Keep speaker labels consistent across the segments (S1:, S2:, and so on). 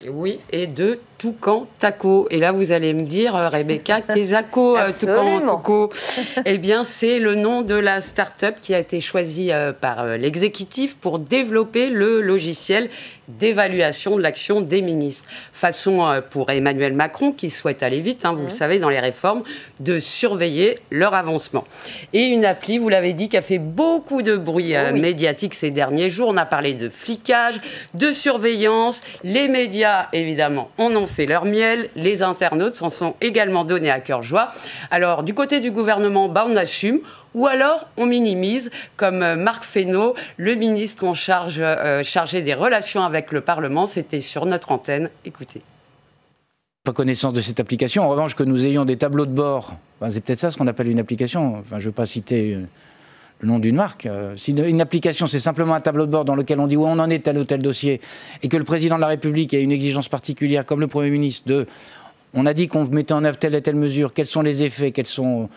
S1: Oui, et de Toucan Taco. Et là, vous allez me dire, Rebecca, Kezako Toucan Taco. Eh bien, c'est le nom de la start-up qui a été choisie par l'exécutif pour développer le logiciel d'évaluation de l'action des ministres. Façon pour Emmanuel Macron, qui souhaite aller vite, vous le savez, dans les réformes, de surveiller leur avancement. Et une appli, vous l'avez dit, qui a fait beaucoup de bruit médiatique ces derniers jours. On a parlé de flicage, de surveillance. Les médias, évidemment, en ont fait leur miel. Les internautes s'en sont également donnés à cœur joie. Alors, du côté du gouvernement, on assume. Ou alors, on minimise, comme Marc Fesneau, le ministre en charge, chargé des relations avec le Parlement. C'était sur notre antenne. Écoutez.
S2: Pas connaissance de cette application. En revanche, que nous ayons des tableaux de bord, c'est peut-être ça ce qu'on appelle une application. Enfin, je ne veux pas citer le nom d'une marque. Si une application, c'est simplement un tableau de bord dans lequel on dit où on en est tel ou tel dossier, et que le président de la République a une exigence particulière, comme le Premier ministre, on a dit qu'on mettait en œuvre telle et telle mesure, quels sont les effets, quels sont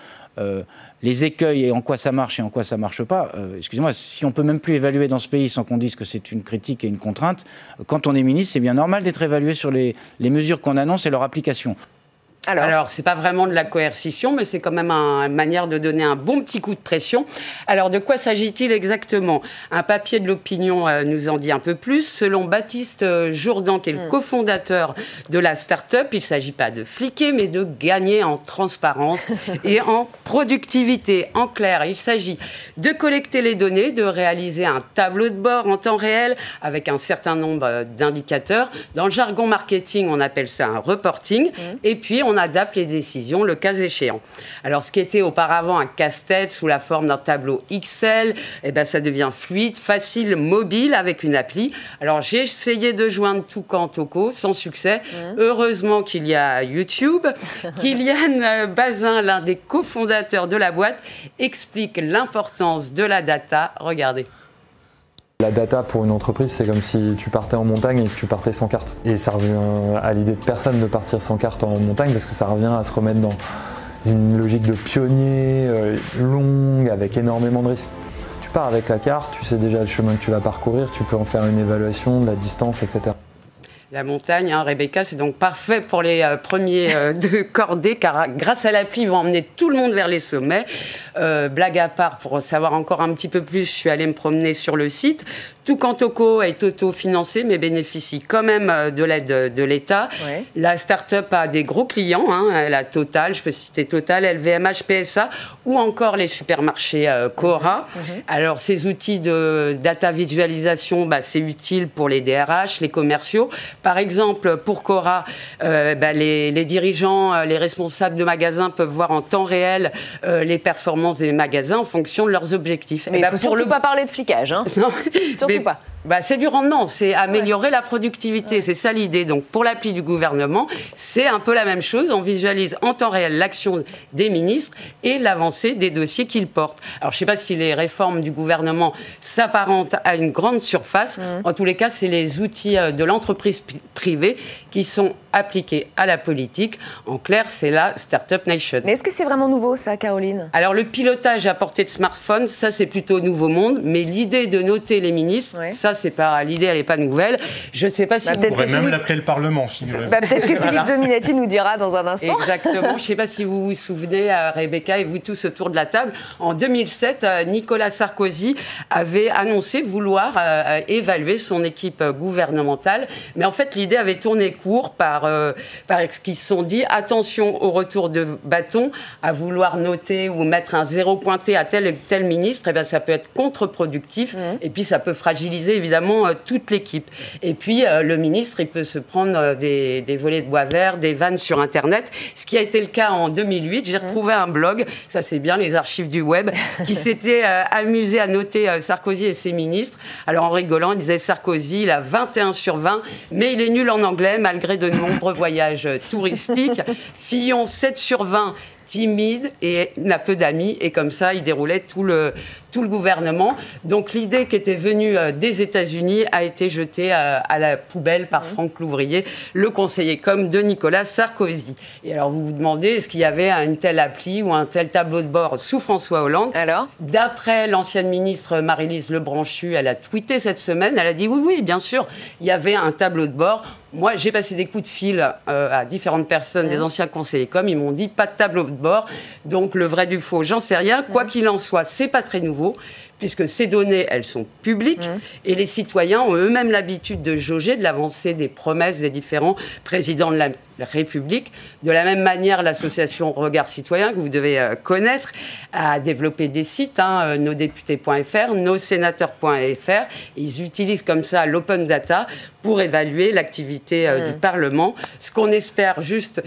S2: les écueils et en quoi ça marche et en quoi ça ne marche pas. Excusez-moi, si on ne peut même plus évaluer dans ce pays sans qu'on dise que c'est une critique et une contrainte, quand on est ministre, c'est bien normal d'être évalué sur les mesures qu'on annonce et leur application.
S1: Alors, c'est pas vraiment de la coercition, mais c'est quand même une manière de donner un bon petit coup de pression. Alors, de quoi s'agit-il exactement ? Un papier de l'Opinion nous en dit un peu plus. Selon Baptiste Jourdan, qui est le cofondateur de la start-up, il ne s'agit pas de fliquer, mais de gagner en transparence et en productivité. En clair, il s'agit de collecter les données, de réaliser un tableau de bord en temps réel avec un certain nombre d'indicateurs. Dans le jargon marketing, on appelle ça un reporting. Et puis, on adapte les décisions le cas échéant. Alors, ce qui était auparavant un casse-tête sous la forme d'un tableau Excel, ça devient fluide, facile, mobile avec une appli. Alors, j'ai essayé de joindre Toucan Taco sans succès. Heureusement qu'il y a YouTube. Kylian Bazin, l'un des cofondateurs de la boîte, explique l'importance de la data. Regardez.
S3: La data pour une entreprise, c'est comme si tu partais en montagne et que tu partais sans carte. Et ça revient à l'idée de personne de partir sans carte en montagne parce que ça revient à se remettre dans une logique de pionnier longue avec énormément de risques. Tu pars avec la carte, tu sais déjà le chemin que tu vas parcourir, tu peux en faire une évaluation de la distance, etc.
S1: La montagne, Rebecca, c'est donc parfait pour les premiers de cordée, car grâce à l'appli, ils vont emmener tout le monde vers les sommets. Blague à part, pour savoir encore un petit peu plus, je suis allée me promener sur le site. Toucan Taco est auto-financé, mais bénéficie quand même de l'aide de l'État. Ouais. La start-up a des gros clients, elle a Total, je peux citer Total, LVMH, PSA, ou encore les supermarchés Cora. Alors, ces outils de data visualisation, c'est utile pour les DRH, les commerciaux. Par exemple, pour Cora, les dirigeants, les responsables de magasins peuvent voir en temps réel les performances des magasins en fonction de leurs objectifs.
S4: Mais il ne faut surtout pas parler de flicage.
S1: Non,
S4: surtout pas.
S1: C'est du rendement, c'est améliorer la productivité, c'est ça l'idée. Donc pour l'appli du gouvernement, c'est un peu la même chose. On visualise en temps réel l'action des ministres et l'avancée des dossiers qu'ils portent. Alors je ne sais pas si les réformes du gouvernement s'apparentent à une grande surface. En tous les cas, c'est les outils de l'entreprise privée qui sont appliqués à la politique. En clair, c'est la Startup Nation.
S4: Mais est-ce que c'est vraiment nouveau ça, Caroline ?
S1: Alors le pilotage à portée de smartphone, ça c'est plutôt nouveau monde. Mais l'idée de noter les ministres, ça c'est pas l'idée, elle n'est pas nouvelle. Je ne sais pas si
S5: on pourrait même l'appeler le Parlement.
S4: Peut-être que Philippe Dominetti nous dira dans un instant.
S1: Exactement. Je ne sais pas si vous vous souvenez, Rebecca et vous tous autour de la table, en 2007, Nicolas Sarkozy avait annoncé vouloir évaluer son équipe gouvernementale. Mais en fait, l'idée avait tourné court par ce qu'ils se sont dit, attention au retour de bâton, à vouloir noter ou mettre un zéro pointé à tel et tel ministre, ça peut être contre-productif et puis ça peut fragiliser évidemment toute l'équipe. Et puis le ministre, il peut se prendre des volets de bois vert, des vannes sur Internet, ce qui a été le cas en 2008. J'ai retrouvé un blog, ça c'est bien les archives du web, qui s'était amusé à noter Sarkozy et ses ministres. Alors en rigolant, il disait Sarkozy, il a 21 sur 20, mais il est nul en anglais malgré de nombreux voyages touristiques. Fillon, 7 sur 20, timide et n'a peu d'amis. Et comme ça, il déroulait tout tout le gouvernement. Donc l'idée qui était venue des États-Unis a été jetée à la poubelle par Franck Louvrier, le conseiller com de Nicolas Sarkozy. Et alors vous vous demandez, est-ce qu'il y avait une telle appli ou un tel tableau de bord sous François Hollande?
S4: Alors,
S1: d'après l'ancienne ministre Maryse Lebranchu, elle a tweeté cette semaine, elle a dit oui, bien sûr, il y avait un tableau de bord. Moi, j'ai passé des coups de fil à différentes personnes, des anciens conseillers com, ils m'ont dit pas de tableau de bord. Donc le vrai du faux, j'en sais rien. Quoi qu'il en soit, c'est pas très nouveau, puisque ces données, elles sont publiques, et les citoyens ont eux-mêmes l'habitude de jauger de l'avancée des promesses des différents présidents de la République. De la même manière, l'association Regard Citoyen, que vous devez connaître, a développé des sites, nosdéputés.fr, nossénateurs.fr. Ils utilisent comme ça l'open data pour évaluer l'activité du Parlement. Ce qu'on espère juste,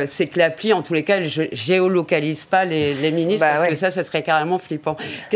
S1: c'est que l'appli, en tous les cas, elle ne géolocalise pas les ministres, parce que ça serait carrément flippant.